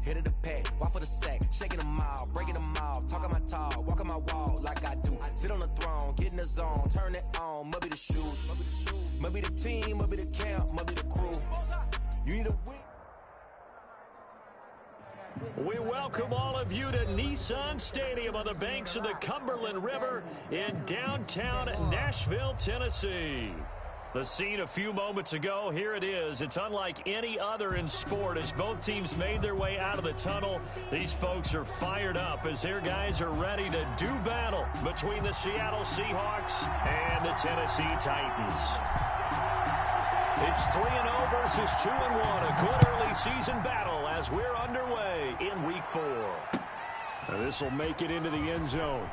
Hit of the pack, walk for the sack, shaking them all, breaking them off, talking my talk, walking my wall like I do. Sit on the throne, get in the zone, turn it on, must be the shoes, must be the team, must be the camp, must be the crew. You need a win. We welcome all of you to Nissan Stadium on the banks of the Cumberland River in downtown Nashville, Tennessee. The scene a few moments ago, here it is. It's unlike any other in sport as both teams made their way out of the tunnel. These folks are fired up as their guys are ready to do battle between the Seattle Seahawks and the Tennessee Titans. It's 3-0 versus 2-1, a good early season battle as we're underway in Week 4. This will make it into the end zone.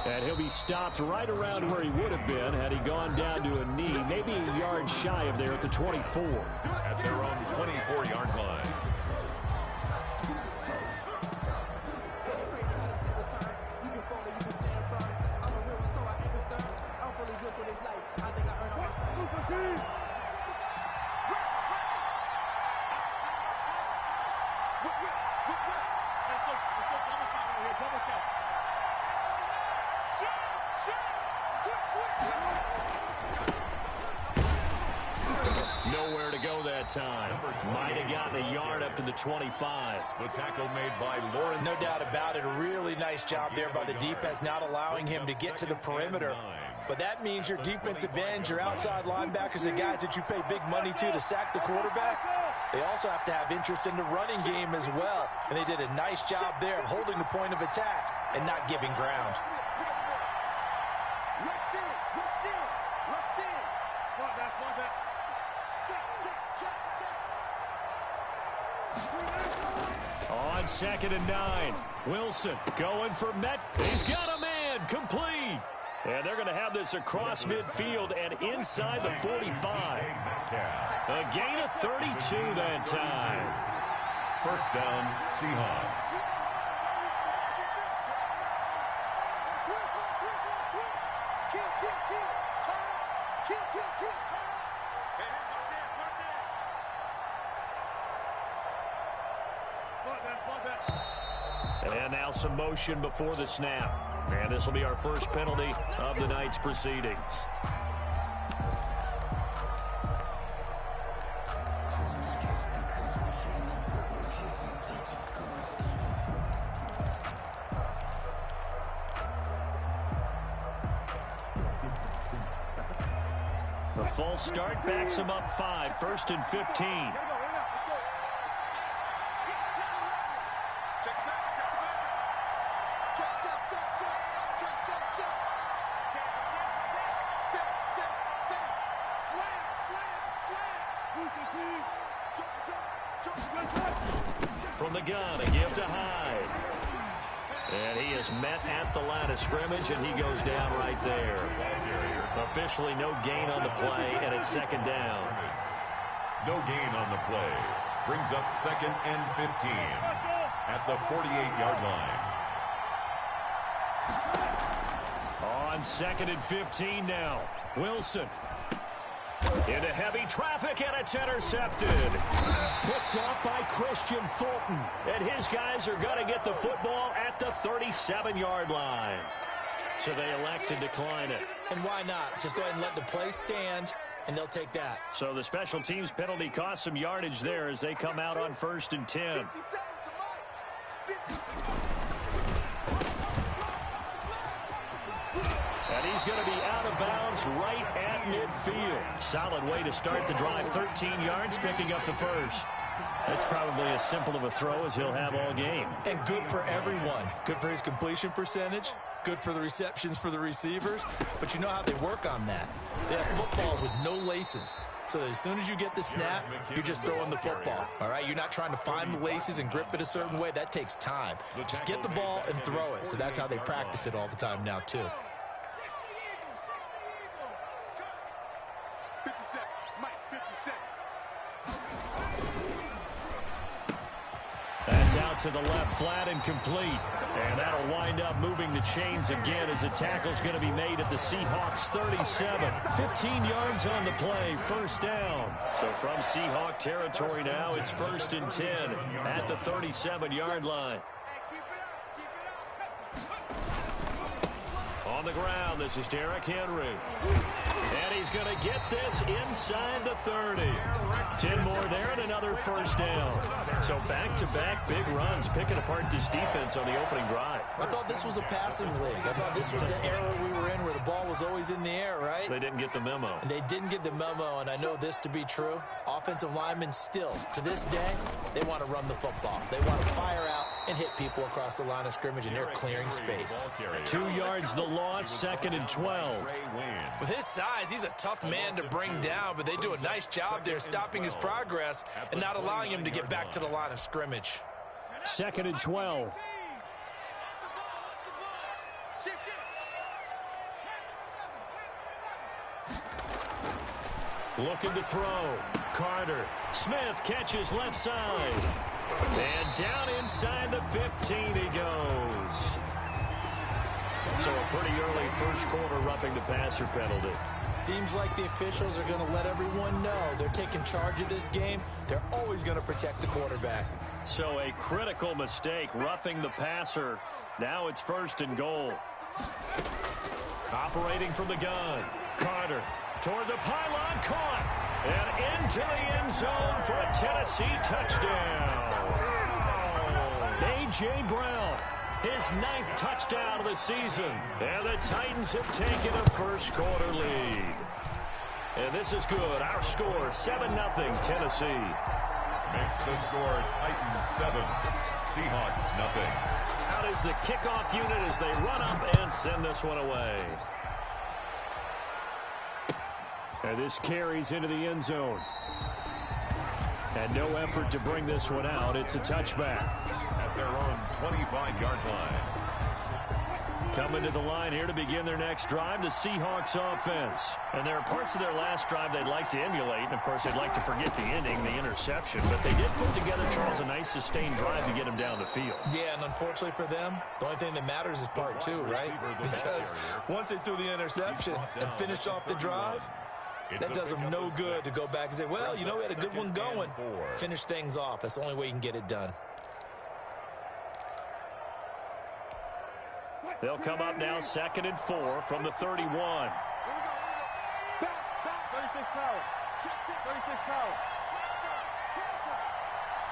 And he'll be stopped right around where he would have been had he gone down to a knee, maybe a yard shy of there at the 24. At their own 24-yard line. Nowhere to go that time. Might have gotten a yard up to the 25. The tackle made by Lawrence. No doubt about it. A really nice job there by the defense, not allowing him to get to the perimeter. But that means your defensive ends, your outside linebackers, the guys that you pay big money to sack the quarterback, they also have to have interest in the running game as well. And they did a nice job there of holding the point of attack and not giving ground. On 2nd and 9, Wilson going for Met. He's got a man, complete. And they're going to have this across midfield and inside the 45. A gain of 32 that time. First down, Seahawks. And now some motion before the snap. And this will be our first penalty of the night's proceedings. The false start backs him up 5, 1st and 15. From the gun, a give to Hyde. And he is met at the line of scrimmage, and he goes down right there. Officially no gain on the play, and it's 2nd down. No gain on the play. Brings up 2nd and 15 at the 48-yard line. On 2nd and 15 now. Wilson. Into heavy traffic, and it's intercepted. Picked up by Christian Fulton. And his guys are going to get the football at the 37-yard line. So they elect to decline it. And why not? Just go ahead and let the play stand, and they'll take that. So the special teams penalty cost some yardage there as they come out on 1st and 10. And he's going to be out of bounds right at midfield. Solid way to start the drive. 13 yards, picking up the first. That's probably as simple of a throw as he'll have all game. And good for everyone. Good for his completion percentage. Good for the receptions for the receivers. But you know how they work on that. They have footballs with no laces. So that as soon as you get the snap, you're just throwing the football. All right? You're not trying to find the laces and grip it a certain way. That takes time. Just get the ball and throw it. So that's how they practice it all the time now, too. That's out to the left flat and complete. And that'll wind up moving the chains again as the tackle's going to be made at the Seahawks 37. 15 yards on the play, first down. So from Seahawk territory now, it's 1st and 10 at the 37-yard line. On the ground, this is Derrick Henry. And he's going to get this inside the 30. 10 more there and another first down. So back-to-back big runs, picking apart this defense on the opening drive. I thought this was a passing league. I thought this was the era we were in where the ball was always in the air, right? They didn't get the memo. And they didn't get the memo, and I know this to be true. Offensive linemen still, to this day, they want to run the football. They want to fire out and hit people across the line of scrimmage, and they're clearing space. 2 yards the loss, 2nd and 12. With his size, he's a tough man to bring down, but they do a nice job there stopping his progress and not allowing him to get back to the line of scrimmage. 2nd and 12. Looking to throw. Carter. Smith catches left side. And down inside the 15 he goes. So a pretty early first quarter roughing the passer penalty. Seems like the officials are going to let everyone know they're taking charge of this game. They're always going to protect the quarterback. So a critical mistake, roughing the passer. Now it's 1st and goal. Operating from the gun. Carter toward the pylon, caught. And into the end zone for a Tennessee touchdown. A.J. Brown, his 9th touchdown of the season. And the Titans have taken a first quarter lead. And this is good. Our score, 7-0 Tennessee. Makes the score Titans 7, Seahawks nothing. Out is the kickoff unit as they run up and send this one away. And this carries into the end zone. And no effort to bring this one out. It's a touchback. At their own 25-yard line. Coming to the line here to begin their next drive, the Seahawks offense. And there are parts of their last drive they'd like to emulate. And, of course, they'd like to forget the ending, the interception. But they did put together, Charles, a nice sustained drive to get them down the field. Yeah, and unfortunately for them, the only thing that matters is part 2, right? Because once they threw the interception and finished off the drive, that does them no good to go back and say, well, you know, we had a good one going. Finish things off. That's the only way you can get it done. They'll come up now 2nd and 4 from the 31. 36 power. Check. 36 power.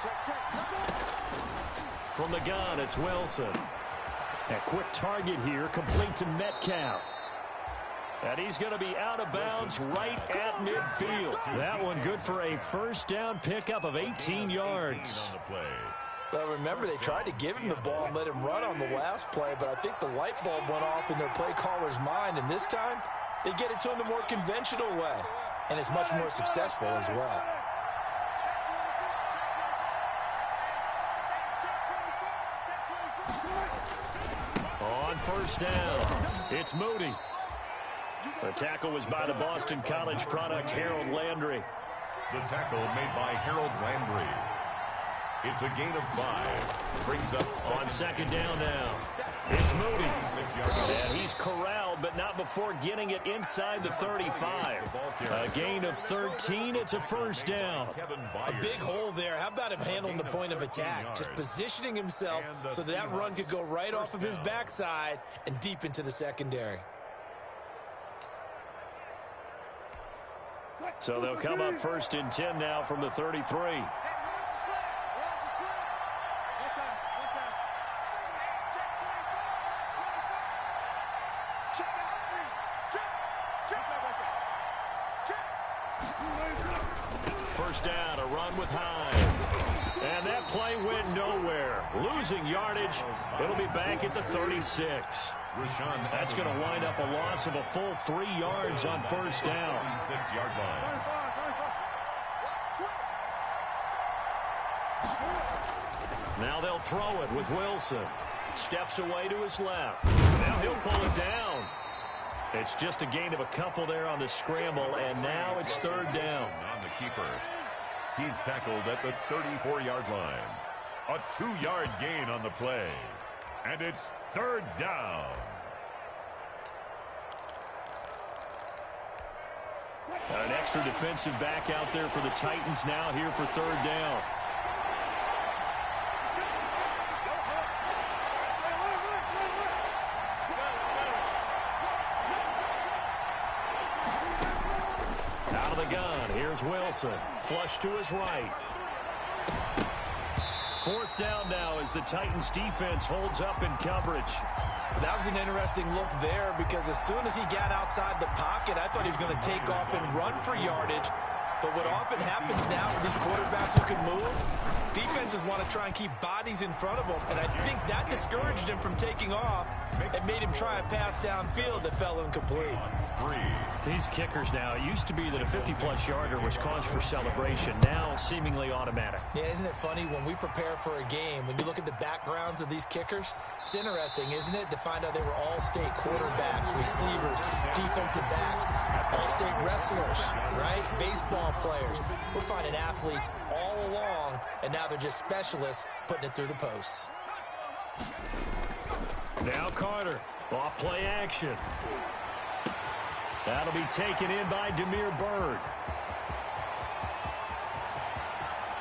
Check. From the gun, it's Wilson. A quick target here, complete to Metcalf. And he's going to be out of bounds right at midfield. That one good for a first down pickup of 18 yards. Well, remember, they tried to give him the ball and let him run on the last play, but I think the light bulb went off in their play caller's mind, and this time they get it to him the more conventional way, and it's much more successful as well. On first down, it's Moody. The tackle was by the Boston College product, Harold Landry. The tackle made by Harold Landry. It's a gain of 5. Brings up on second down now. It's Moody. And he's corralled, but not before getting it inside the 35. A gain of 13. It's a first down. A big hole there. How about him handling the point of attack? Just positioning himself so that run could go right off of his backside and deep into the secondary. So they'll come up 1st and 10 now from the 33. First down, a run with Hyde. And that play went nowhere. Losing yardage. It'll be back at the 36. That's going to wind up a loss of a full 3 yards on first down. 6-yard line. Now they'll throw it with Wilson. Steps away to his left. Now he'll pull it down. It's just a gain of a couple there on the scramble, and now it's 3rd down. On the keeper. He's tackled at the 34-yard line. A 2-yard gain on the play. And it's third down. An extra defensive back out there for the Titans now here for third down. Out of the gun, here's Wilson. Flush to his right. Fourth down now as the Titans defense holds up in coverage. That was an interesting look there because as soon as he got outside the pocket, I thought he was going to take off and run for yardage. But what often happens now with these quarterbacks who can move, defenses want to try and keep bodies in front of them. And I think that discouraged him from taking off and made him try a pass downfield that fell incomplete. These kickers now, it used to be that a 50-plus yarder was cause for celebration. Now seemingly automatic. Yeah, isn't it funny when we prepare for a game, when you look at the backgrounds of these kickers, it's interesting, isn't it, to find out they were all-state quarterbacks, receivers, defensive backs, all-state wrestlers, right? Baseball players. We're finding athletes all along, and now they're just specialists putting it through the posts. Now Carter, off play action. That'll be taken in by Demir Bird.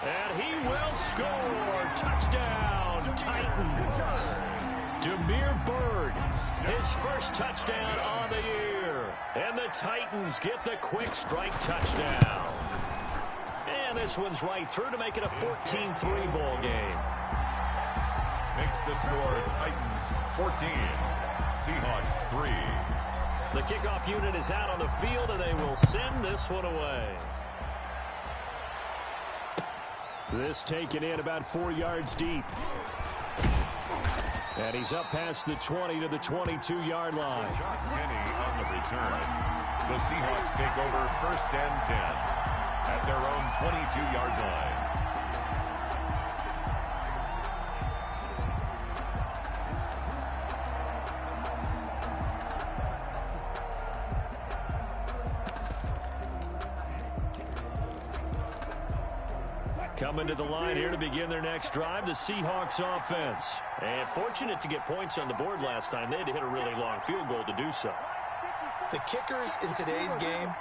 And he will score. Touchdown, Titans. Demir Bird, his first touchdown on the year. And the Titans get the quick strike touchdown. And this one's right through to make it a 14-3 ball game. Makes the score Titans 14, Seahawks 3. The kickoff unit is out on the field, and they will send this one away. This taken in about 4 yards deep. And he's up past the 20 to the 22-yard line. Penny on the return. The Seahawks take over first and 10 at their own 22-yard line. Coming to the line here to begin their next drive, the Seahawks offense. And fortunate to get points on the board last time. They had to hit a really long field goal to do so. The kickers in today's game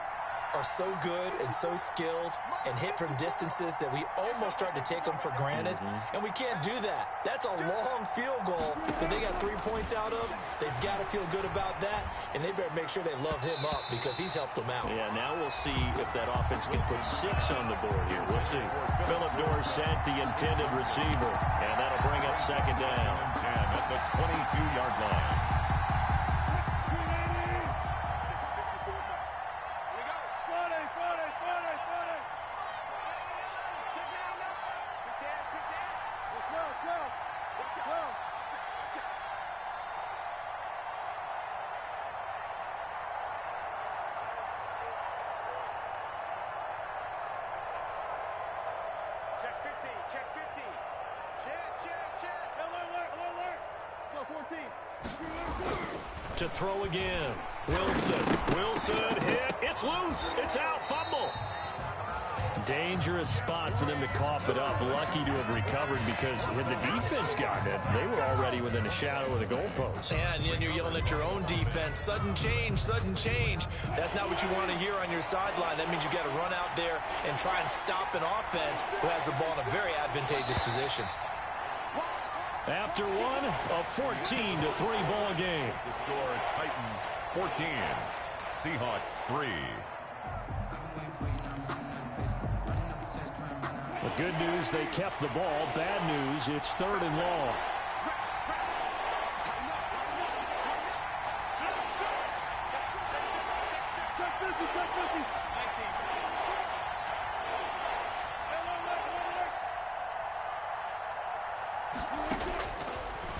are so good and so skilled and hit from distances that we almost start to take them for granted. And we can't do that. That's a long field goal that they got 3 points out of. They've got to feel good about that, and they better make sure they love him up because he's helped them out. Yeah, now we'll see if that offense can put 6 on the board here. We'll see. Phillip Dorsett, the intended receiver, and that'll bring up second down. 10 at the 22-yard line. To throw again. Wilson hit. It's loose. It's out. Fumble. Dangerous spot for them to cough it up. Lucky to have recovered because had the defense gotten it, they were already within a shadow of the goalpost. Yeah, and then you're yelling at your own defense. Sudden change, sudden change. That's not what you want to hear on your sideline. That means you got to run out there and try and stop an offense who has the ball in a very advantageous position. After one, a 14-3 ball game. The score, Titans 14, Seahawks 3. The good news, they kept the ball. Bad news, it's 3rd and long.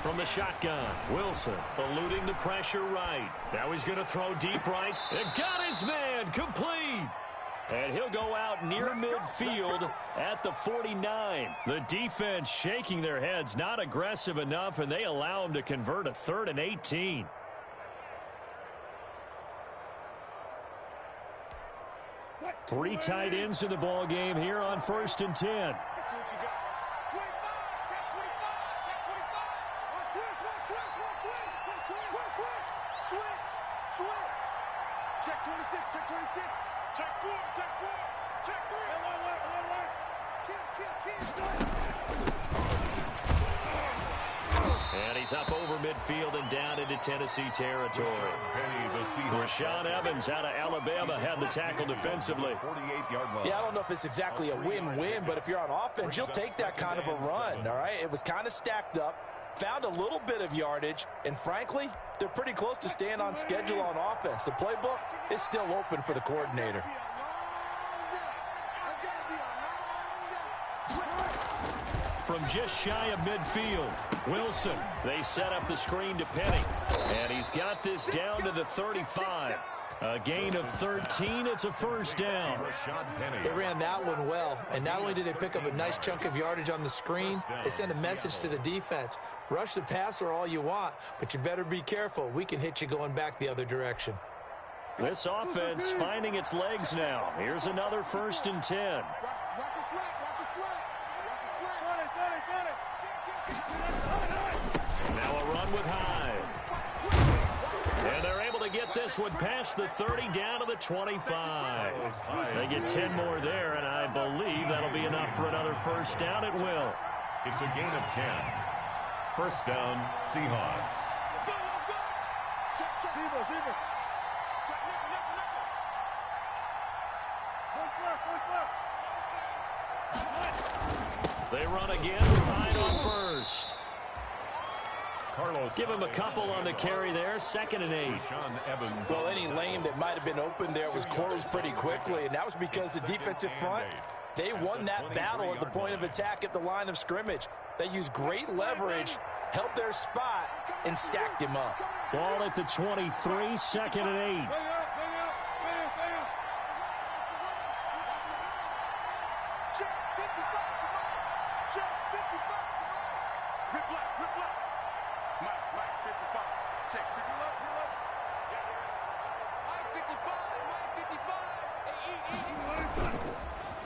From the shotgun, Wilson eluding the pressure right. Now he's going to throw deep right. And got his man complete. And he'll go out near midfield at the 49. The defense shaking their heads, not aggressive enough, and they allow him to convert a 3rd and 18. Three tight ends in the ball game here on 1st and 10. Switch. Check 26, check 26. Check 4, check 4. Check 3. And he's up over midfield and down into Tennessee territory. Rashaan Evans out of Alabama had the tackle defensively. 48-yard line. Yeah, I don't know if it's exactly a win-win, but if you're on offense, you'll take that kind of a run, all right? It was kind of stacked up, found a little bit of yardage, and frankly, they're pretty close to staying on schedule on offense. The playbook is still open for the coordinator. From just shy of midfield, Wilson. They set up the screen to Penny. And he's got this down to the 35. A gain of 13. It's a first down. They ran that one well, and not only did they pick up a nice chunk of yardage on the screen, they sent a message to the defense. Rush the passer all you want, but you better be careful. We can hit you going back the other direction. This offense finding its legs now. Here's another 1st and 10. Watch your slack. Now a run with Hyde. And they're able to get this one past the 30 down to the 25. They get 10 more there, and I believe that'll be enough for another first down. It will. It's a gain of 10. First down, Seahawks. Check. Beaver. They run again with Hyde on first. Give him a couple on the carry there. 2nd and 8. Well, any lane that might have been open there was closed pretty quickly, and that was because the defensive front, they won that battle at the point of attack at the line of scrimmage. They used great leverage, held their spot, and stacked him up. Ball at the 23, 2nd and 8.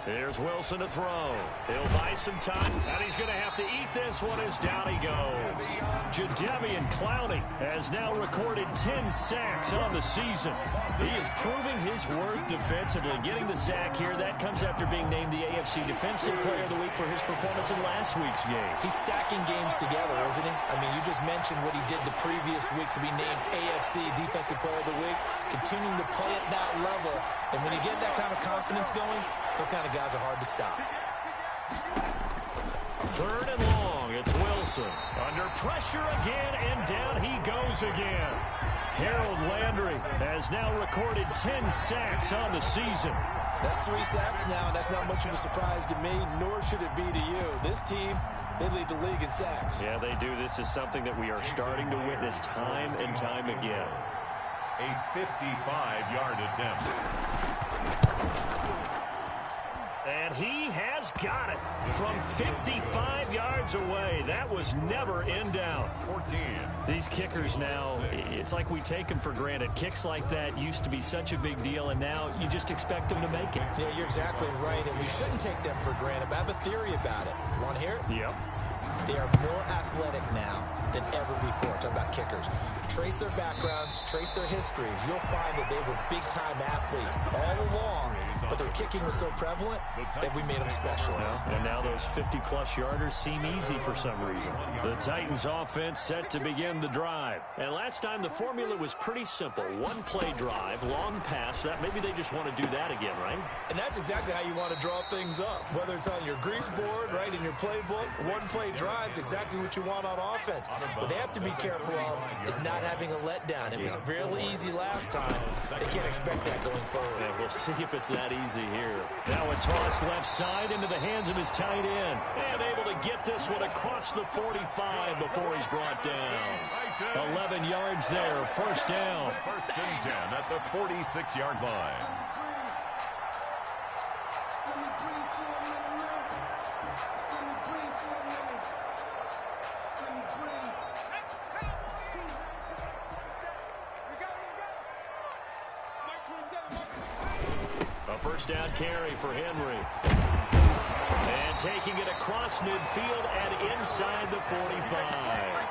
Here's Wilson to throw. He'll buy some time, and he's going to have to eat this one as down he goes. Jadeveon Clowney has now recorded 10 sacks on the season. He is proving his worth defensively. Getting the sack here, that comes after being named the AFC Defensive Player of the Week for his performance in last week's game. He's stacking games together, isn't he? I mean, you just mentioned what he did the previous week to be named AFC Defensive Player of the Week, continuing to play at that level. And when you get that kind of confidence going, those kind of guys are hard to stop. 3rd and long. It's Wilson. Under pressure again, and down he goes again. Harold Landry has now recorded 10 sacks on the season. That's 3 sacks now, and that's not much of a surprise to me, nor should it be to you. This team, they lead the league in sacks. Yeah, they do. This is something that we are starting to witness time and time again. A 55-yard attempt. And he has got it from 55 yards away. That was never in doubt. 14. These kickers now, it's like we take them for granted. Kicks like that used to be such a big deal, and now you just expect them to make it. Yeah, you're exactly right, and we shouldn't take them for granted. But I have a theory about it. You want to hear it? Yep. They are more athletic now than ever before. Talk about kickers. Trace their backgrounds, trace their histories. You'll find that they were big-time athletes all along, but their kicking was so prevalent that we made them specialists. Well, and now those 50-plus yarders seem easy for some reason. The Titans offense set to begin the drive. And last time the formula was pretty simple. One-play drive, long pass. That maybe they just want to do that again, right? And that's exactly how you want to draw things up. Whether it's on your grease board, right, in your playbook, one-play drive is exactly what you want on offense. What they have to be careful of is not having a letdown. It was real easy last time. They can't expect that going forward. Yeah, we'll see if it's that easy here. Now a toss left side into the hands of his tight end. And able to get this one across the 45 before he's brought down. 11 yards there, first down. 1st and 10 at the 46-yard line. A first down carry for Henry. And taking it across midfield and inside the 45.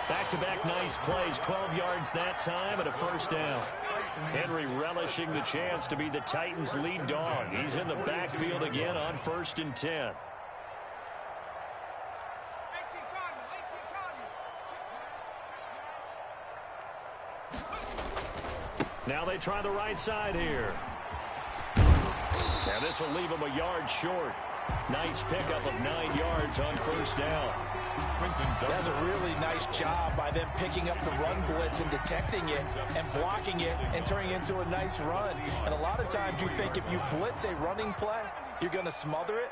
Back-to-back nice plays, 12 yards that time and a first down. Henry relishing the chance to be the Titans' lead dog. He's in the backfield again on 1st and 10. Now they try the right side here. And this will leave him a yard short. Nice pickup of 9 yards on 1st down. That's a really nice job by them picking up the run blitz and detecting it and blocking it and turning it into a nice run. And a lot of times you think if you blitz a running play, you're going to smother it.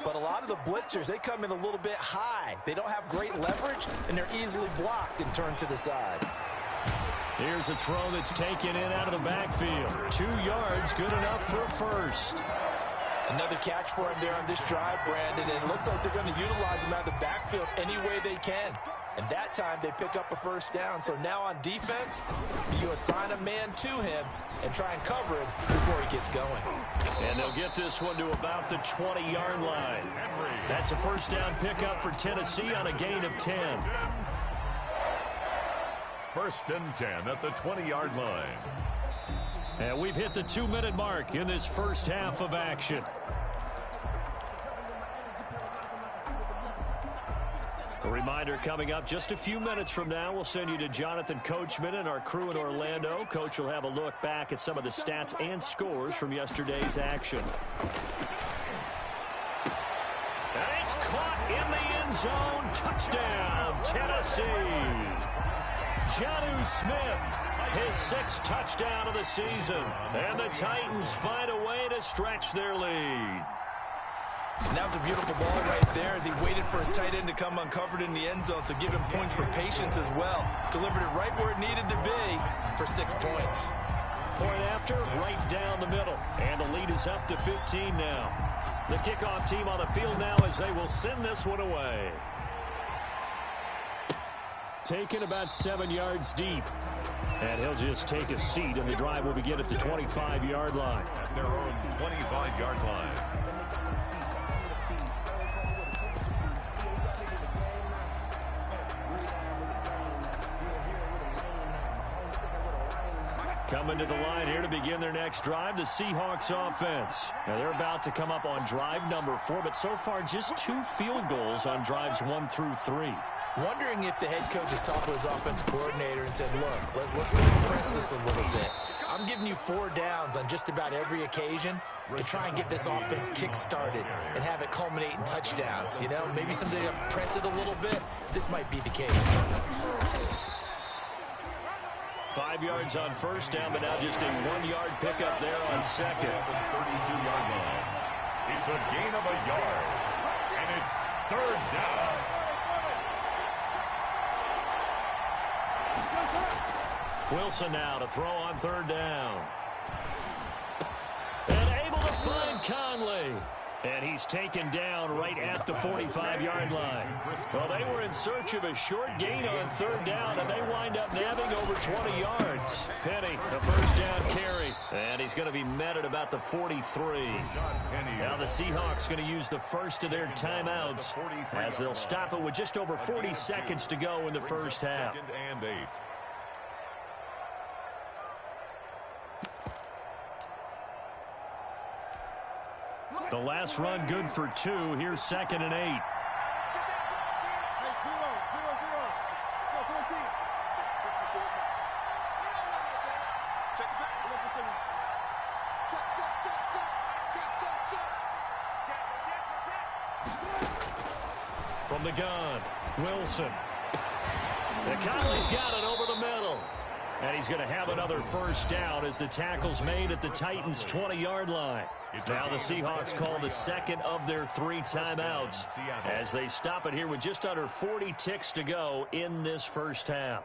But a lot of the blitzers, they come in a little bit high. They don't have great leverage, and they're easily blocked and turned to the side. Here's a throw that's taken in out of the backfield. 2 yards, good enough for a first. Another catch for him there on this drive, Brandon, and it looks like they're going to utilize him out of the backfield any way they can. And that time they pick up a first down. So now on defense, you assign a man to him and try and cover it before he gets going. And they'll get this one to about the 20-yard line. That's a first down pickup for Tennessee on a gain of 10. 1st and 10 at the 20-yard line. And we've hit the 2-minute mark in this first half of action. A reminder coming up just a few minutes from now, we'll send you to Jonathan Coachman and our crew in Orlando. Coach will have a look back at some of the stats and scores from yesterday's action. And it's caught in the end zone. Touchdown, Tennessee. Jonnu Smith, his 6th touchdown of the season. And the Titans find a way to stretch their lead. And that was a beautiful ball right there as he waited for his tight end to come uncovered in the end zone, so give him points for patience as well. Delivered it right where it needed to be for 6 points. Point after, right down the middle. And the lead is up to 15 now. The kickoff team on the field now as they will send this one away. Taken about 7 yards deep. And he'll just take a seat, and the drive will begin at the 25-yard line. At their own 25-yard line. Coming to the line here to begin their next drive, the Seahawks offense. Now they're about to come up on drive number 4, but so far just 2 field goals on drives 1 through 3. Wondering if the head coach has talked to his offensive coordinator and said, look, let's compress this a little bit. I'm giving you 4 downs on just about every occasion to try and get this offense kick-started and have it culminate in touchdowns. You know, maybe someday to press it a little bit. This might be the case. 5 yards on first down, but now just a 1-yard pickup there on second. 32-yard line. It's a gain of a yard, and it's 3rd down. Wilson now to throw on 3rd down. And able to find Conley. And he's taken down right at the 45-yard line. Well, they were in search of a short gain on 3rd down, and they wind up nabbing over 20 yards. Penny, the first down carry. And he's going to be met at about the 43. Now the Seahawks going to use the first of their timeouts as they'll stop it with just over 40 seconds to go in the first half. 2nd and 8. The last run good for 2. Here's 2nd and 8. From the gun, Wilson. And Conley's got it over the middle. And he's going to have another first down as the tackle's made at the Titans' 20-yard line. Now the Seahawks call the second of their 3 timeouts as they stop it here with just under 40 ticks to go in this first half.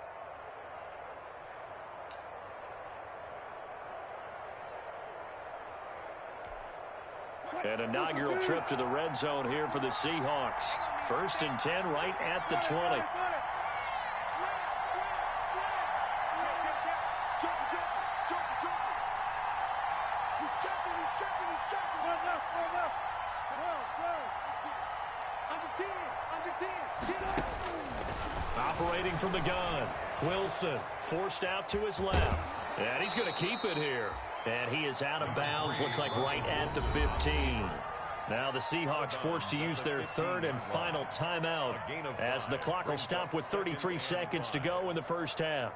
An inaugural trip to the red zone here for the Seahawks. 1st and 10 right at the 20. Operating from the gun, Wilson forced out to his left. And he's going to keep it here. And he is out of bounds, looks like right at the 15. Now the Seahawks forced to use their third and final timeout as the clock will stop with 33 seconds to go in the first half.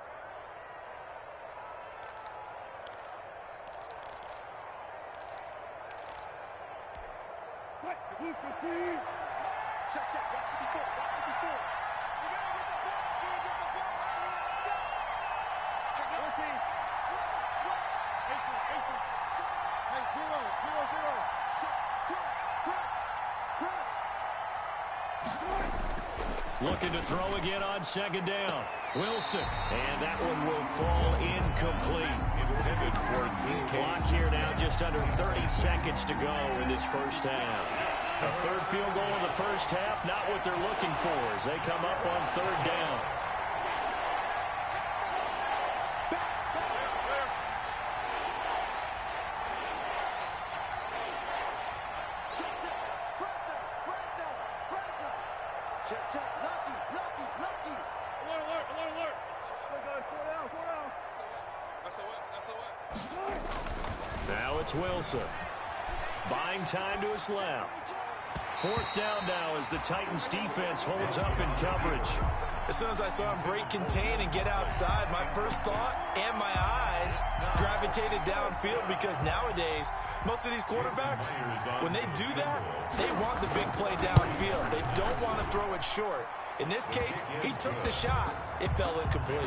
Looking to throw again on second down. Wilson. And that one will fall incomplete. Intended for Clock here now just under 30 seconds to go in this first half. A third field goal in the first half, not what they're looking for as they come up on third down. Now it's Wilson. Buying time to his left. Fourth down now as the Titans defense holds up in coverage. As soon as I saw him break contain and get outside, my first thought and my eyes gravitated downfield because nowadays, most of these quarterbacks, when they do that, they want the big play downfield. They don't want to throw it short. In this case, he took the shot. It fell incomplete.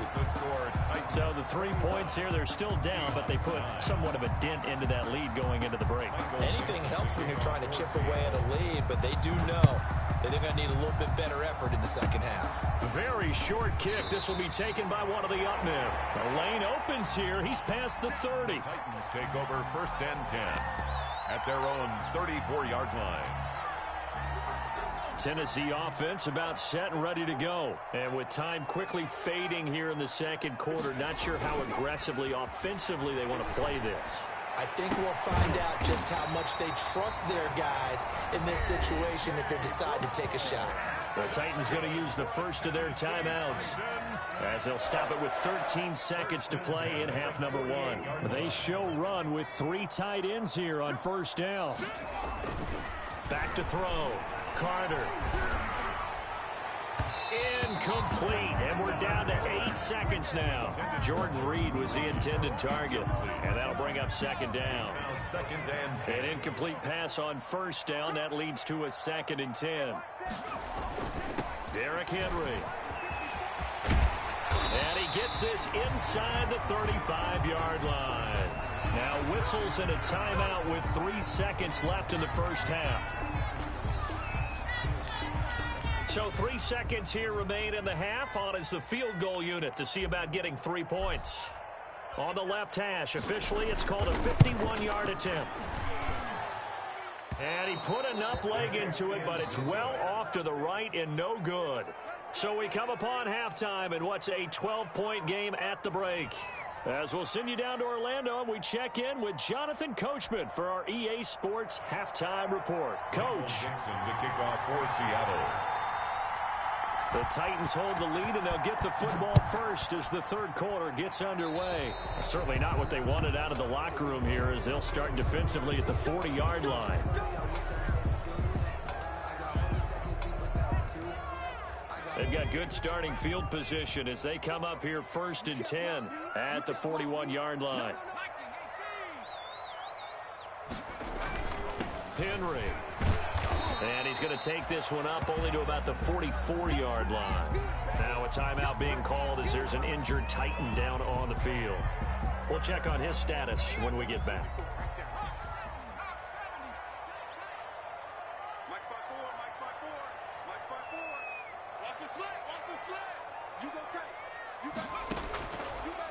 So the 3 points here, they're still down, but they put somewhat of a dent into that lead going into the break. Anything helps when you're trying to chip away at a lead, but they do know that they're going to need a little bit better effort in the second half. Very short kick. This will be taken by one of the up men. The lane opens here. He's past the 30. Titans take over first and 10 at their own 34-yard line. Tennessee offense about set and ready to go. And with time quickly fading here in the second quarter, not sure how aggressively, offensively they want to play this. I think we'll find out just how much they trust their guys in this situation if they decide to take a shot. The Titans going to use the first of their timeouts as they'll stop it with 13 seconds to play in half number one. They show run with 3 tight ends here on first down. Back to throw. Carter. Incomplete. And we're down to 8 seconds now. Jordan Reed was the intended target. And that'll bring up second down. An incomplete pass on first down. That leads to a 2nd and 10. Derrick Henry. And he gets this inside the 35-yard line. Now whistles and a timeout with 3 seconds left in the first half. So 3 seconds here remain in the half. On is the field goal unit to see about getting 3 points. On the left hash, officially it's called a 51-yard attempt. And he put enough leg into it, but it's well off to the right and no good. So we come upon halftime in what's a 12-point game at the break. As we'll send you down to Orlando, and we check in with Jonathan Coachman for our EA Sports Halftime Report. Coach. Dixon to kick off for Seattle. The Titans hold the lead, and they'll get the football first as the third quarter gets underway. Certainly not what they wanted out of the locker room here as they'll start defensively at the 40-yard line. They've got good starting field position as they come up here 1st and 10 at the 41-yard line. Henry. And he's going to take this one up only to about the 44-yard line. Now a timeout being called as there's an injured Titan down on the field. We'll check on his status when we get back.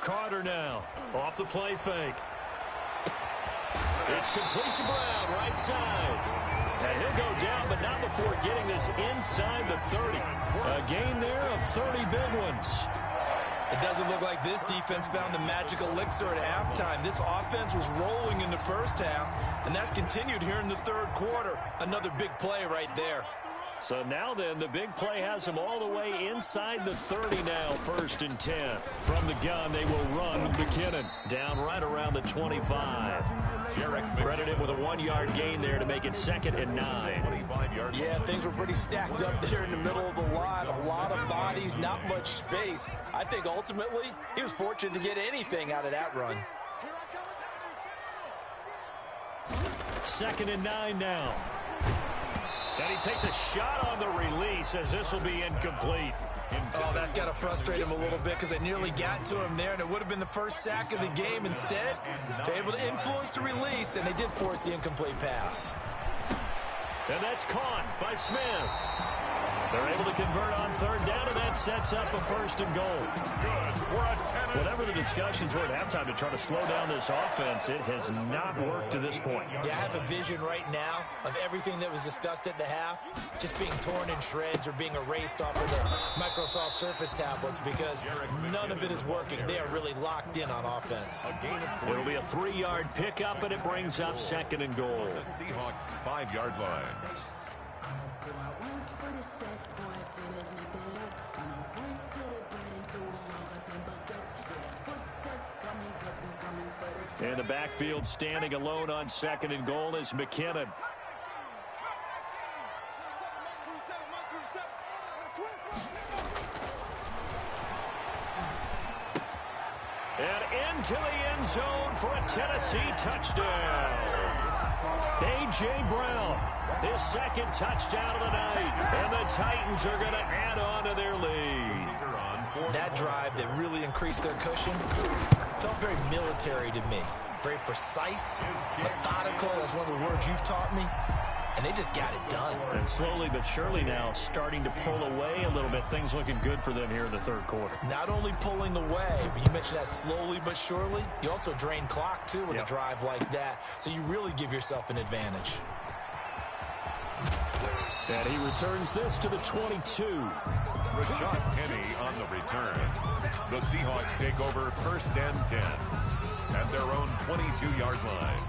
Carter now off the play fake. It's complete to Brown, right side. And he'll go down, but not before getting this inside the 30. A gain there of 30 big ones. It doesn't look like this defense found the magic elixir at halftime. This offense was rolling in the first half, and that's continued here in the third quarter. Another big play right there. So now then, the big play has them all the way inside the 30 now, 1st and 10. From the gun, they will run with McKinnon. Down right around the 25. Credit him with a 1-yard gain there to make it 2nd and 9. Yeah, things were pretty stacked up there in the middle of the line. A lot of bodies, not much space. I think ultimately he was fortunate to get anything out of that run. 2nd and 9 now. And he takes a shot on the release as this will be incomplete. Oh, that's got to frustrate him a little bit because they nearly got to him there, and it would have been the first sack of the game. Instead, they're able to influence the release, and they did force the incomplete pass. And that's caught by Smith. They're able to convert on 3rd down, and that sets up a 1st and goal. Whatever the discussions were at halftime to try to slow down this offense, it has not worked to this point. Yeah, I have a vision right now of everything that was discussed at the half just being torn in shreds or being erased off of the Microsoft Surface tablets because none of it is working. They are really locked in on offense. It'll be a 3-yard pickup, and it brings up 2nd and goal. The Seahawks 5-yard line. In the backfield, standing alone on 2nd and goal is McKinnon. And into the end zone for a Tennessee touchdown. A.J. Brown, his 2nd touchdown of the night. And the Titans are going to add on to their lead. That drive that really increased their cushion felt very military to me. Very precise, methodical. That's one of the words you've taught me. And they just got it done. And slowly but surely now starting to pull away a little bit. Things looking good for them here in the 3rd quarter. Not only pulling away, but you mentioned that slowly but surely. You also drain clock, too, with a drive like that. So you really give yourself an advantage. And he returns this to the 22. Rashad Penny on the return. The Seahawks take over 1st and 10 at their own 22-yard line.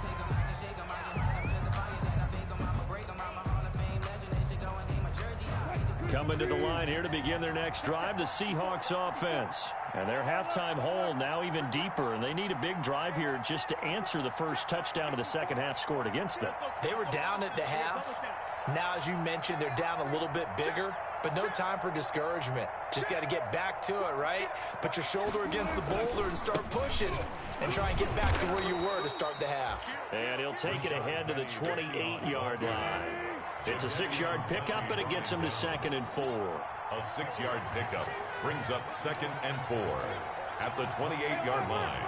Coming to the line here to begin their next drive, the Seahawks offense. And their halftime hole now even deeper, and they need a big drive here just to answer the first touchdown of the second half scored against them. They were down at the half. Now, as you mentioned, they're down a little bit bigger, but no time for discouragement. Just got to get back to it, right? Put your shoulder against the boulder and start pushing and try and get back to where you were to start the half. And he'll take it ahead to the 28-yard line. It's a 6-yard pickup, and it gets him to 2nd and 4. A 6-yard pickup brings up 2nd and 4 at the 28-yard line.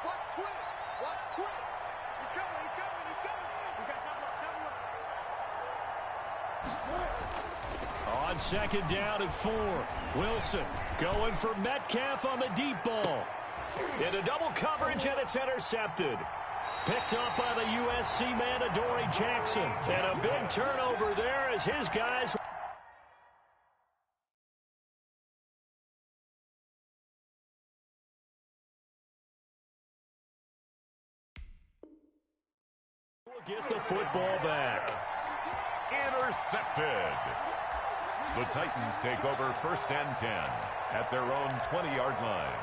Watch twins. Watch twins. He's coming. He's coming. He's coming. We got double up. On 2nd down and 4, Wilson going for Metcalf on the deep ball. Into double coverage, and it's intercepted. Picked up by the USC man, Adoree Jackson. And a big turnover there as his guys will get the football back. Intercepted. The Titans take over 1st and 10 at their own 20-yard line.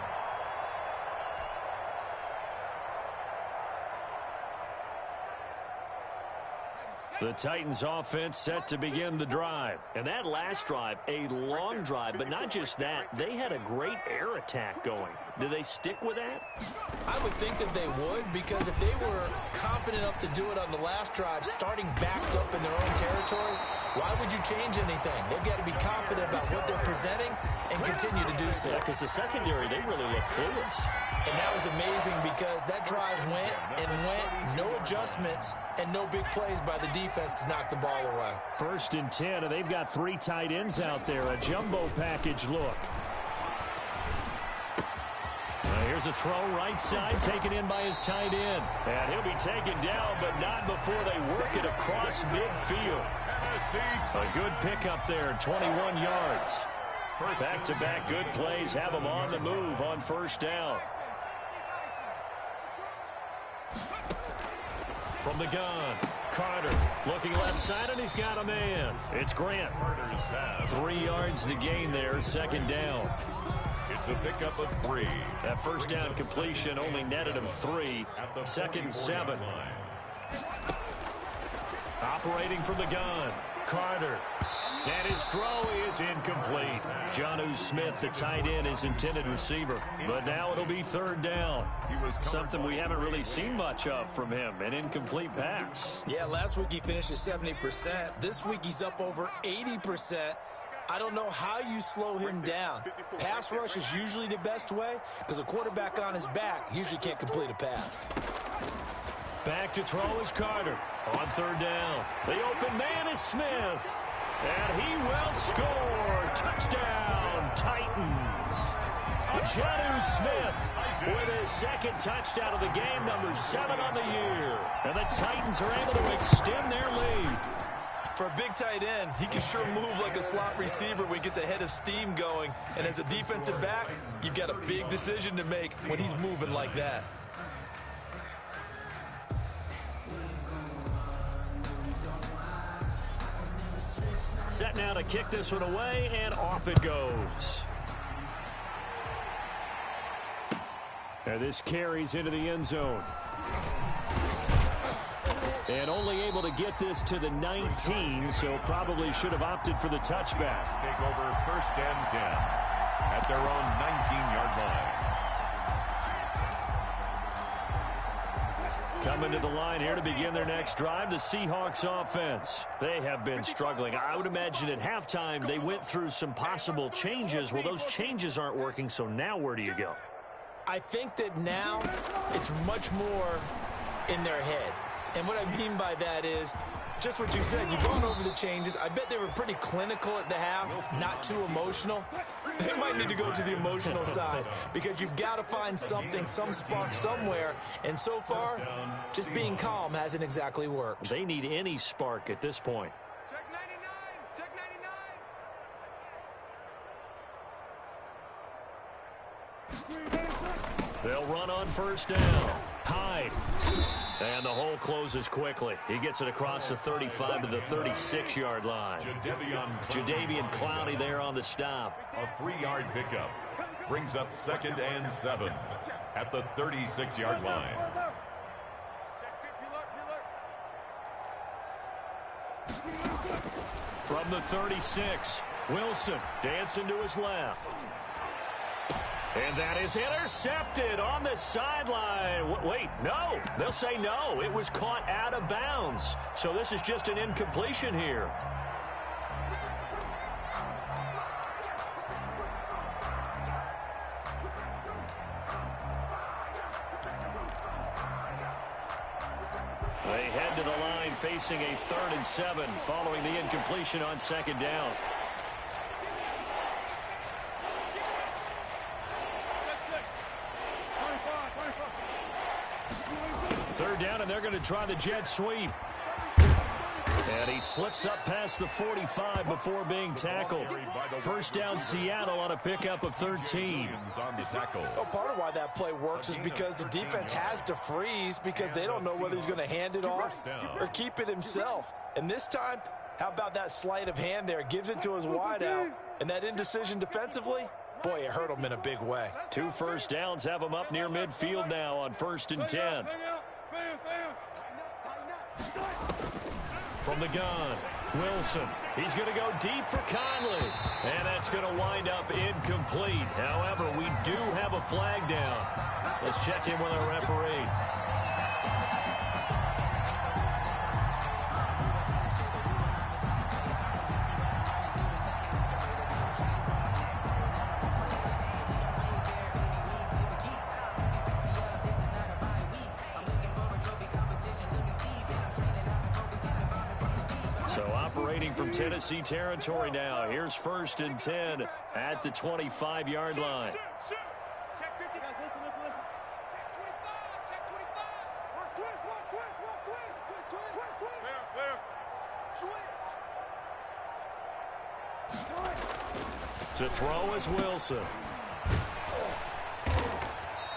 The Titans offense set to begin the drive. And that last drive, a long drive, but not just that. They had a great air attack going. Do they stick with that? I would think that they would, because if they were confident enough to do it on the last drive, starting backed up in their own territory, why would you change anything? They've got to be confident about what they're presenting and continue to do so. Yeah, because the secondary, they really look clueless. And that was amazing because that drive went and went, no adjustments, and no big plays by the defense to knock the ball away. 1st and 10, and they've got 3 tight ends out there. A jumbo package look. Here's a throw right side, taken in by his tight end. And he'll be taken down, but not before they work it across midfield. A good pickup there, 21 yards. Back-to-back good plays have them on the move on 1st down. From the gun, Carter looking left side, and he's got a man. It's Grant. 3 yards the gain there, second down. It's a pickup of 3. That first down completion only netted him 3. Second and 7. Operating from the gun, Carter. And his throw is incomplete. Jonnu Smith, the tight end, his intended receiver. But now it'll be third down. Something we haven't really seen much of from him, an incomplete pass. Yeah, last week he finished at 70%. This week he's up over 80%. I don't know how you slow him down. Pass rush is usually the best way because a quarterback on his back usually can't complete a pass. Back to throw is Carter. On third down, the open man is Smith. And he will score. Touchdown, Titans. Jonnu Smith with his second touchdown of the game, number 7 on the year. And the Titans are able to extend their lead. For a big tight end, he can sure move like a slot receiver when he gets a head of steam going. And as a defensive back, you've got a big decision to make when he's moving like that. Set now to kick this one away, and off it goes. And this carries into the end zone. And only able to get this to the 19, so probably should have opted for the touchback. Take over first and 10 at their own 19-yard line. Coming to the line here to begin their next drive, the Seahawks offense. They have been struggling. I would imagine at halftime they went through some possible changes. Well, those changes aren't working, so now where do you go? I think that now it's much more in their head. And what I mean by that is just what you said. You've gone over the changes. I bet they were pretty clinical at the half, not too emotional. They might need to go to the emotional side because you've got to find something, some spark somewhere. And so far, just being calm hasn't exactly worked. They need any spark at this point. Check 99. Check 99. They'll run on first down. Hyde. And the hole closes quickly. He gets it across the 35 to the 36-yard line. Jadeveon Clowney there on the stop. A 3-yard pickup brings up second and 7 at the 36-yard line. From the 36, Wilson dancing to his left. And that is intercepted on the sideline. Wait, no. They'll say no. It was caught out of bounds. So this is just an incompletion here. They head to the line facing a 3rd and 7 following the incompletion on second down. Third down, and they're going to try the jet sweep. And he slips up past the 45 before being tackled. First down, Seattle on a pickup of 13. Well, part of why that play works is because the defense has to freeze because they don't know whether he's going to hand it off or keep it himself. And this time, how about that sleight of hand there? Gives it to his wideout. And that indecision defensively, boy, it hurt him in a big way. 2 first downs have him up near midfield now on 1st and 10. From the gun, Wilson. He's going to go deep for Conley. And that's going to wind up incomplete. However, we do have a flag down. Let's check in with our referee. So operating from Tennessee territory now. Here's 1st and 10 at the 25-yard line. Check 50. Listen. Check 25. Check 25. Watch twist. Clear. To throw is Wilson.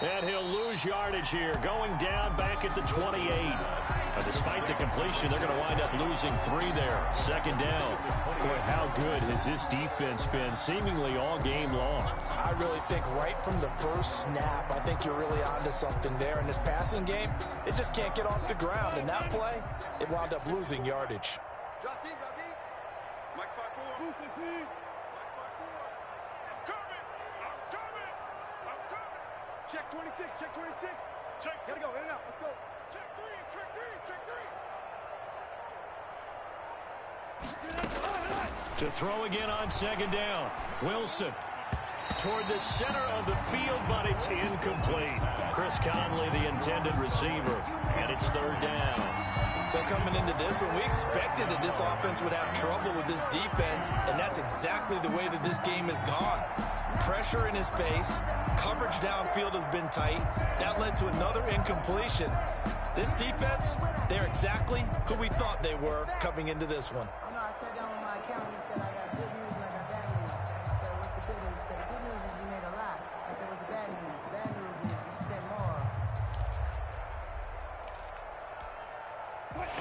And he'll lose yardage here, going down back at the 28. And despite the completion, they're going to wind up losing 3 there. Second down. Boy, how good has this defense been seemingly all game long? I really think right from the first snap, I think you're really onto something there. In this passing game, it just can't get off the ground. In that play, it wound up losing yardage. Drop deep, drop deep. Mike spot 4. Mike spot 4. I'm coming. Check 26, check 26. Check. Gotta go, in and out, let's go. Check 3, check 3, check 3. To throw again on second down. Wilson toward the center of the field, but it's incomplete. Chris Conley, the intended receiver, and it's third down. Well, coming into this one, we expected that this offense would have trouble with this defense, and that's exactly the way that this game has gone. Pressure in his face, coverage downfield has been tight. That led to another incompletion. This defense, they're exactly who we thought they were coming into this one. I sat down with my accountant. He said, I got good news and I got bad news. I said, what's the good news? He said, the good news is you made a lot. I said, what's the bad news? The bad news is you spent more.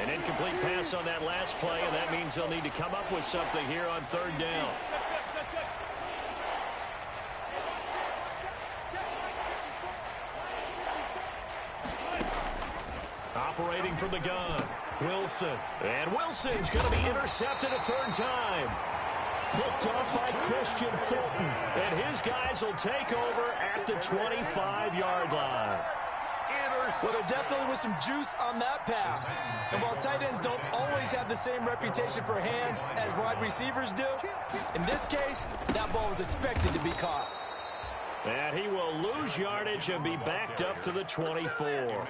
An incomplete pass on that last play, and that means they'll need to come up with something here on third down. Operating from the gun, Wilson. And Wilson's going to be intercepted a third time. Picked off by Christian Fulton. And his guys will take over at the 25-yard line. Well, there definitely was some juice on that pass. And while tight ends don't always have the same reputation for hands as wide receivers do, in this case, that ball was expected to be caught. And he will lose yardage and be backed up to the 24.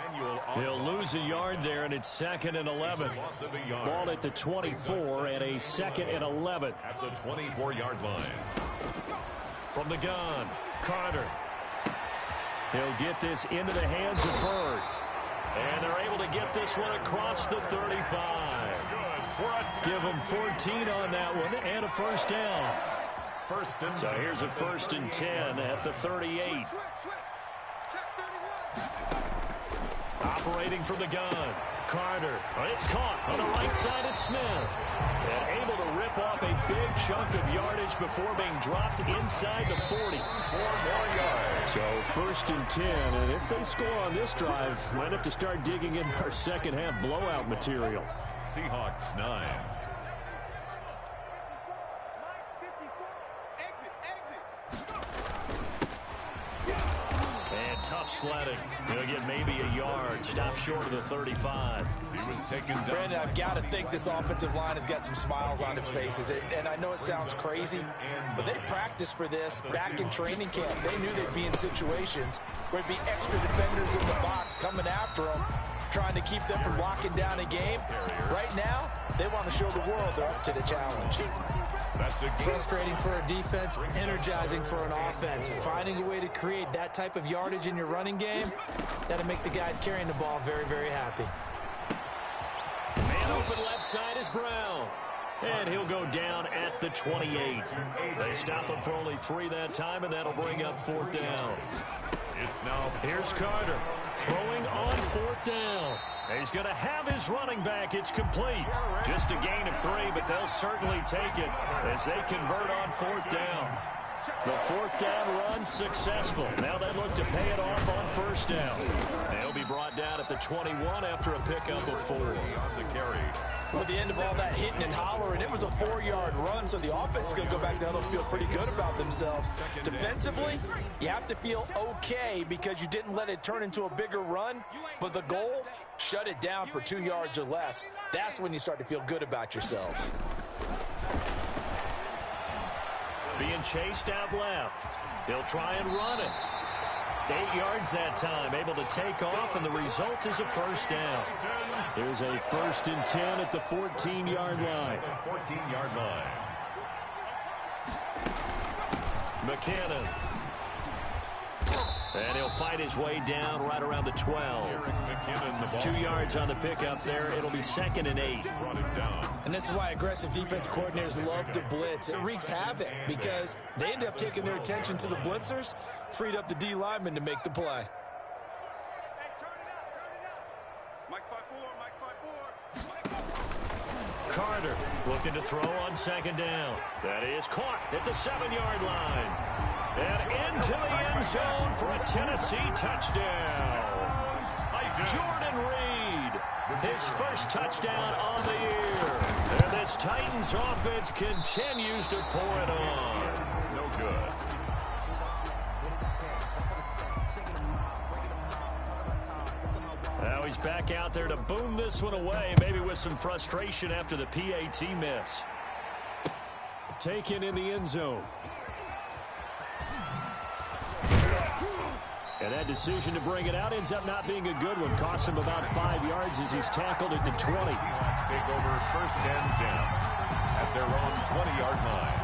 He'll lose a yard there, and it's 2nd and 11. Ball at the 24 and a 2nd and 11. At the 24-yard line. From the gun, Carter. He'll get this into the hands of Bird. And they're able to get this one across the 35. Give them 14 on that one and a first down. So here's a 1st and 10 at the 38. Operating from the gun, Carter. It's caught on the right side at Smith. And able to rip off a big chunk of yardage before being dropped inside the 40. 4 more yards. So 1st and 10, and if they score on this drive, might have to start digging in our second half blowout material. Seahawks 9. Tough sledding. He'll get maybe a yard. Stop short of the 35. He was taken down. Brandon, I've got to think this offensive line has got some smiles on its faces. And I know it sounds crazy, but they practiced for this back in training camp. They knew they'd be in situations where it'd be extra defenders in the box coming after them, trying to keep them from locking down a game. Right now, they want to show the world they're up to the challenge. Frustrating for a defense, energizing for an offense. Finding a way to create that type of yardage in your running game, that'll make the guys carrying the ball very, very happy. Man open left side is Brown. And he'll go down at the 28. They stop him for only 3 that time, and that'll bring up 4th down. It's now. Here's Carter throwing on 4th down. He's going to have his running back. It's complete. Just a gain of 3, but they'll certainly take it as they convert on 4th down. The 4th down run successful. Now they look to pay it off on 1st down. They'll be brought down at the 21 after a pickup of 4. On the carry. With the end of all that hitting and hollering, it was a 4-yard run, so the offense is going to go back down and feel pretty good about themselves. Defensively, you have to feel okay because you didn't let it turn into a bigger run, but the goal, shut it down for 2 yards or less. That's when you start to feel good about yourselves. Being chased out left. He'll try and run it. 8 yards that time, able to take off, and the result is a 1st down. Here's a 1st and 10 at the 14-yard line. 14-yard line. McKinnon. And he'll fight his way down right around the 12. 2 yards on the pickup there. It'll be 2nd and 8. And this is why aggressive defense coordinators love to blitz. It wreaks havoc because they end up taking their attention to the blitzers, freed up the D lineman to make the play. Carter looking to throw on second down. That is caught at the 7-yard line. And into the end zone for a Tennessee touchdown. Jordan Reed, his first touchdown on the year. And this Titans offense continues to pour it on. No good. Now he's back out there to boom this one away, maybe with some frustration after the PAT miss. Taken in the end zone. And that decision to bring it out ends up not being a good one. Costs him about 5 yards as he's tackled at the 20. Seahawks take over first and 10 at their own 20-yard line.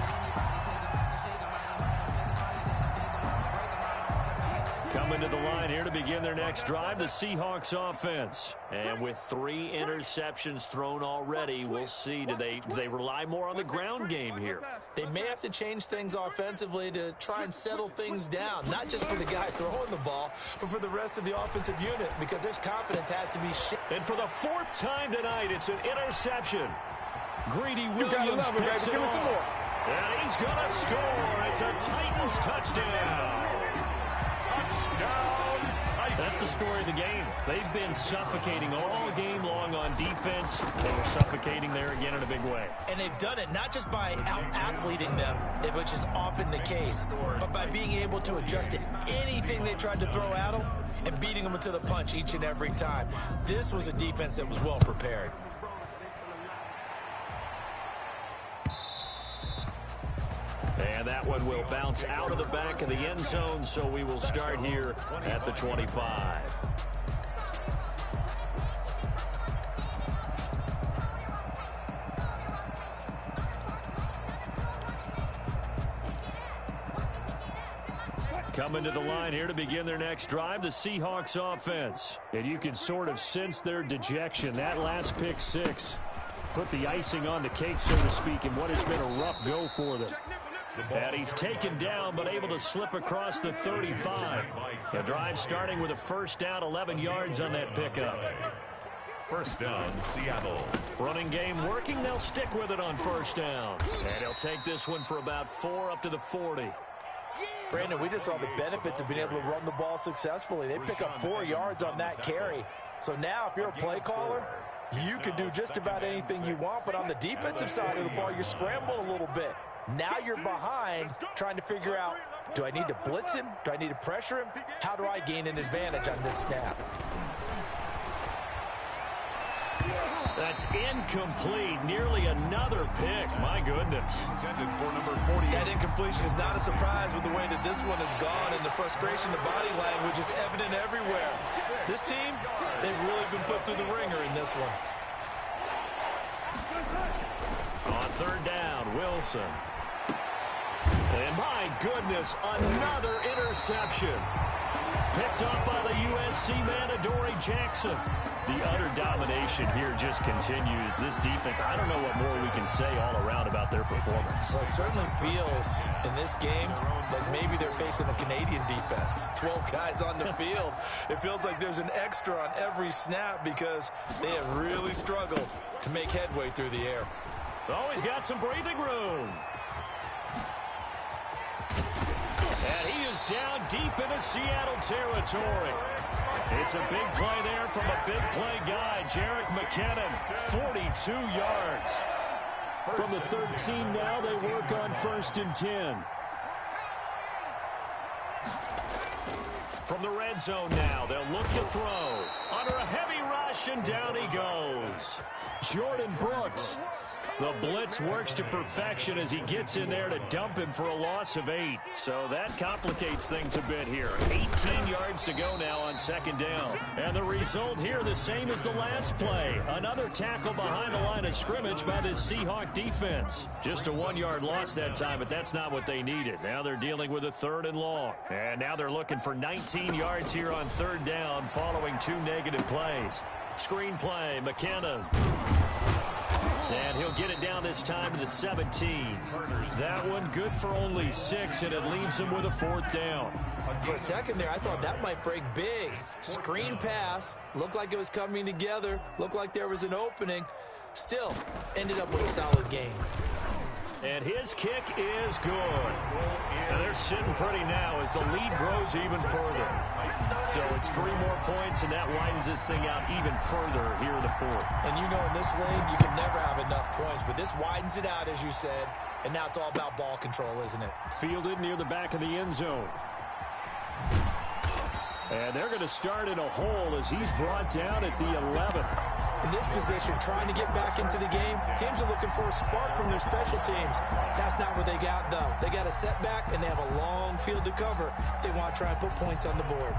Coming to the line here to begin their next drive, the Seahawks offense. And with 3 interceptions thrown already, we'll see. Do they rely more on the ground game here? They may have to change things offensively to try and settle things down, not just for the guy throwing the ball, but for the rest of the offensive unit, because their confidence has to be And for the 4th time tonight, it's an interception. Greedy Williams picks it off. And he's going to score. It's a Titans touchdown. That's the story of the game. They've been suffocating all game long on defense. They were suffocating there again in a big way. And they've done it not just by out-athleting them, which is often the case, but by being able to adjust to anything they tried to throw at them and beating them into the punch each and every time. This was a defense that was well prepared. And that one will bounce out of the back of the end zone, so we will start here at the 25. Coming to the line here to begin their next drive, the Seahawks offense. And you can sort of sense their dejection. That last pick 6 put the icing on the cake, so to speak, in what has been a rough go for them. And he's taken down, but able to slip across the 35. The drive starting with a first down, 11 yards on that pickup. First down, Seattle. Running game working. They'll stick with it on first down. And he'll take this one for about 4 up to the 40. Brandon, we just saw the benefits of being able to run the ball successfully. They pick up 4 yards on that carry. So now if you're a play caller, you can do just about anything you want. But on the defensive side of the ball, you're scrambling a little bit. Now you're behind trying to figure out, do I need to blitz him? Do I need to pressure him? How do I gain an advantage on this snap? That's incomplete. Nearly another pick. My goodness. Intended for number 40. That incompletion is not a surprise with the way that this one has gone, and the frustration, the body language is evident everywhere. This team, they've really been put through the ringer in this one. On third down, Wilson. And my goodness, another interception. Picked up by the USC man, Adoree Jackson. The utter domination here just continues. This defense, I don't know what more we can say all around about their performance. Well, it certainly feels in this game like maybe they're facing a Canadian defense. 12 guys on the field. It feels like there's an extra on every snap because they have really struggled to make headway through the air. Oh, he's got some breathing room. And he is down deep into Seattle territory. It's a big play there from a big play guy, Jerick McKinnon, 42 yards. From the 13 now, they work on 1st and 10. From the red zone now, they'll look to throw. Under a heavy rush, and down he goes. Jordan Brooks. The blitz works to perfection as he gets in there to dump him for a loss of 8. So that complicates things a bit here. 18 yards to go now on second down. And the result here the same as the last play. Another tackle behind the line of scrimmage by this Seahawk defense. Just a 1-yard loss that time, but that's not what they needed. Now they're dealing with a 3rd and long. And now they're looking for 19 yards here on 3rd down following 2 negative plays. Screen play, McKinnon. And he'll get it down this time to the 17. That one good for only 6, and it leaves him with a 4th down. For a second there, I thought that might break big. Screen pass. Looked like it was coming together. Looked like there was an opening. Still, ended up with a solid game. And his kick is good. And they're sitting pretty now as the lead grows even further. So it's 3 more points, and that widens this thing out even further here in the fourth. And you know in this league, you can never have enough points, but this widens it out, as you said, and now it's all about ball control, isn't it? Fielded near the back of the end zone. And they're going to start in a hole as he's brought down at the 11. In this position, trying to get back into the game, teams are looking for a spark from their special teams. That's not what they got, though. They got a setback, and they have a long field to cover if they want to try and put points on the board.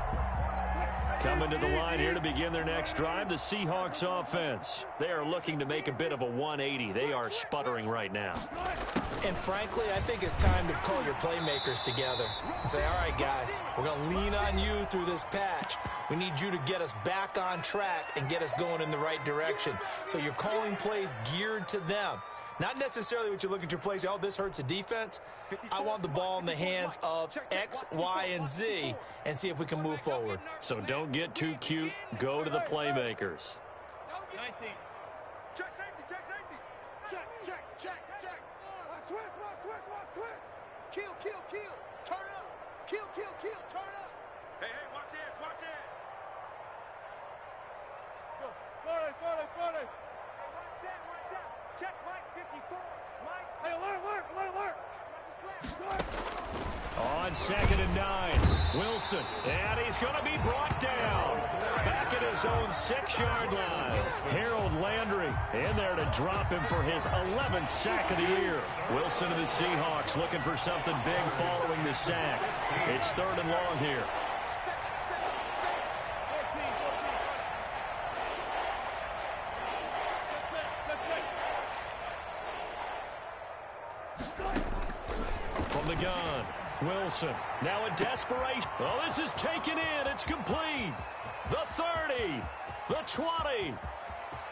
Coming to the line here to begin their next drive, the Seahawks offense. They are looking to make a bit of a 180. They are sputtering right now. And frankly, I think it's time to call your playmakers together and say, all right, guys, we're going to lean on you through this patch. We need you to get us back on track and get us going in the right direction. So you're calling plays geared to them. Not necessarily what you look at your plays, oh, this hurts the defense. I want the ball in the hands of X, Y, and Z and see if we can move forward. So don't get too cute. Go to the playmakers. 19. Check safety, check safety. Check. Switch. Kill. Turn up. Kill. Turn up. Hey, watch edge. Go. Hey, watch out. Check Mike 54. Mike. Hey, alert. On 2nd and 9, Wilson, and he's going to be brought down. Back at his own 6-yard line. Harold Landry in there to drop him for his 11th sack of the year. Wilson of the Seahawks looking for something big following the sack. It's 3rd and long here. From the gun, Wilson, now in desperation. Oh, this is taken in. It's complete. The 30, the 20.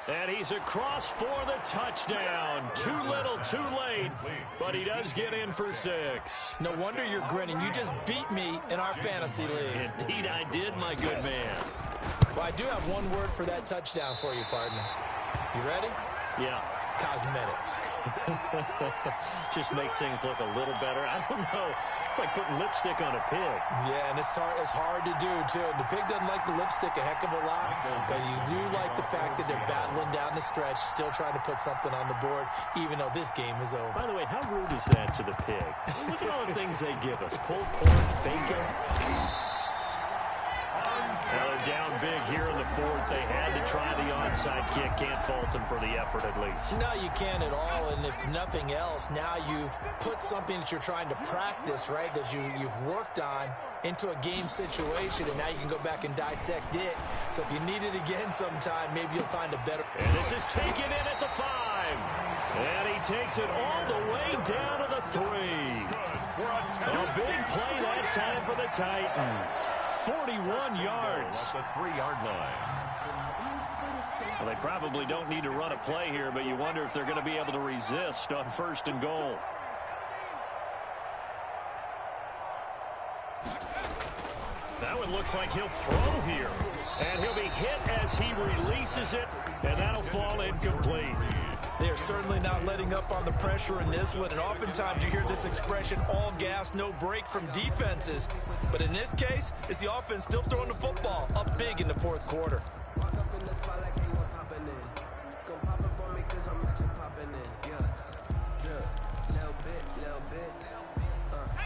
And he's across for the touchdown. Too little, too late. But he does get in for 6. No wonder you're grinning. You just beat me in our fantasy league. Indeed I did, my good man. Well, I do have one word for that touchdown for you, partner. You ready? Yeah. Cosmetics. Just makes things look a little better. I don't know. It's like putting lipstick on a pig. Yeah, and it's hard to do, too. And the pig doesn't like the lipstick a heck of a lot, but you do like the fact that they're battling down the stretch, still trying to put something on the board, even though this game is over. By the way, how rude is that to the pig? Look at all the things they give us. Pulled pork, bacon. Now they're down big here in the 4th. They had to try the onside kick. Can't fault them for the effort at least. No, you can't at all. And if nothing else, now you've put something that you're trying to practice, right, that you've worked on into a game situation, and now you can go back and dissect it. So if you need it again sometime, maybe you'll find a better. And this is taken in at the 5. And he takes it all the way down to the 3. A big play that time for the Titans. 41 yards. The 3-yard line. Well, they probably don't need to run a play here, but you wonder if they're going to be able to resist on 1st and goal. That one looks like he'll throw here. And he'll be hit as he releases it, and that'll fall incomplete. They are certainly not letting up on the pressure in this one, and oftentimes you hear this expression, all gas, no break from defenses. But in this case, it's the offense still throwing the football up big in the 4th quarter.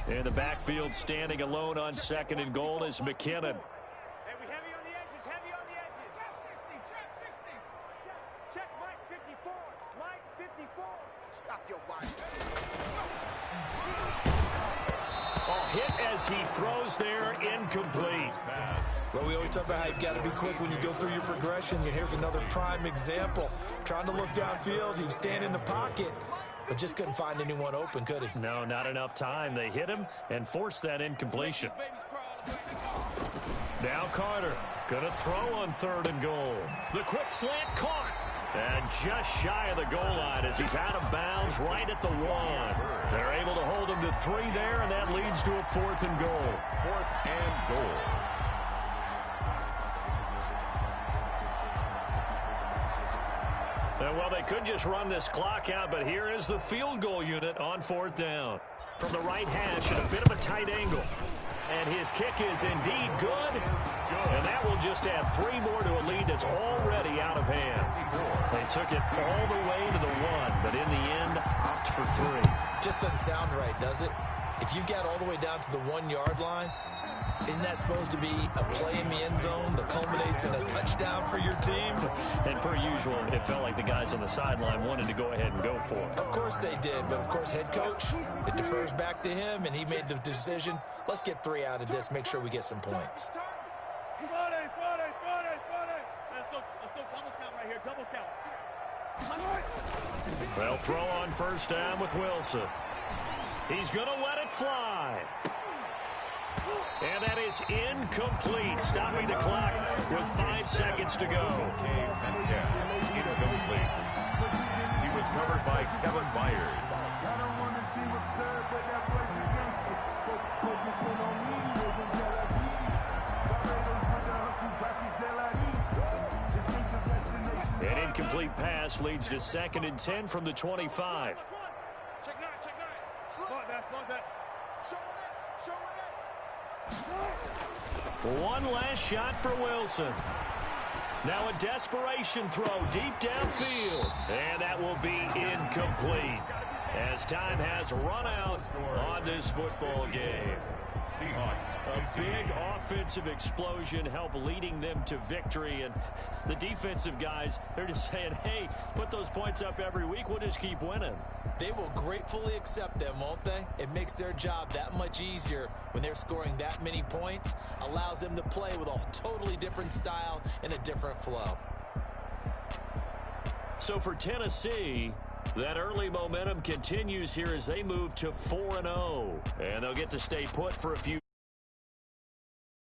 In the backfield, standing alone on 2nd and goal is McKinnon. Hey, we heavy on the edges. Trap 60. Check Mike 54. Mike 54. Stop your body. Oh, hit as he throws there, incomplete. Well, we always talk about how you've got to be quick when you go through your progressions, and here's another prime example. Trying to look downfield, he was standing in the pocket, but just couldn't find anyone open, could he? No, not enough time. They hit him and forced that incompletion. Now Carter going to throw on 3rd and goal. The quick slant caught. And just shy of the goal line as he's out of bounds right at the 1. They're able to hold him to 3 there, and that leads to a 4th and goal. 4th and goal. Well, they could just run this clock out, but here is the field goal unit on 4th down. From the right hash at a bit of a tight angle. And his kick is indeed good. And that will just add 3 more to a lead that's already out of hand. They took it all the way to the 1, but in the end, opt for 3. Just doesn't sound right, does it? If you get all the way down to the 1-yard line, isn't that supposed to be a play in the end zone that culminates in a touchdown for your team? And per usual, it felt like the guys on the sideline wanted to go ahead and go for it. Of course they did, but of course head coach, it defers back to him, and he made the decision, let's get 3 out of this, make sure we get some points. Let's go double count right here, double count. They'll throw on 1st down with Wilson. He's going to let it fly. And that is incomplete, stopping the clock with 5 seconds to go. Incomplete. He was covered by Kevin Byers. An incomplete pass leads to 2nd and 10 from the 25. Check 9, check 9. Slow that. Show it. One last shot for Wilson. Now a desperation throw deep downfield. And that will be incomplete as time has run out on this football game. Seahawks. A big offensive explosion helped leading them to victory. And the defensive guys, they're just saying, hey, put those points up every week. We'll just keep winning. They will gratefully accept them, won't they? It makes their job that much easier when they're scoring that many points. Allows them to play with a totally different style and a different flow. So for Tennessee, that early momentum continues here as they move to 4-0. And they'll get to stay put for a few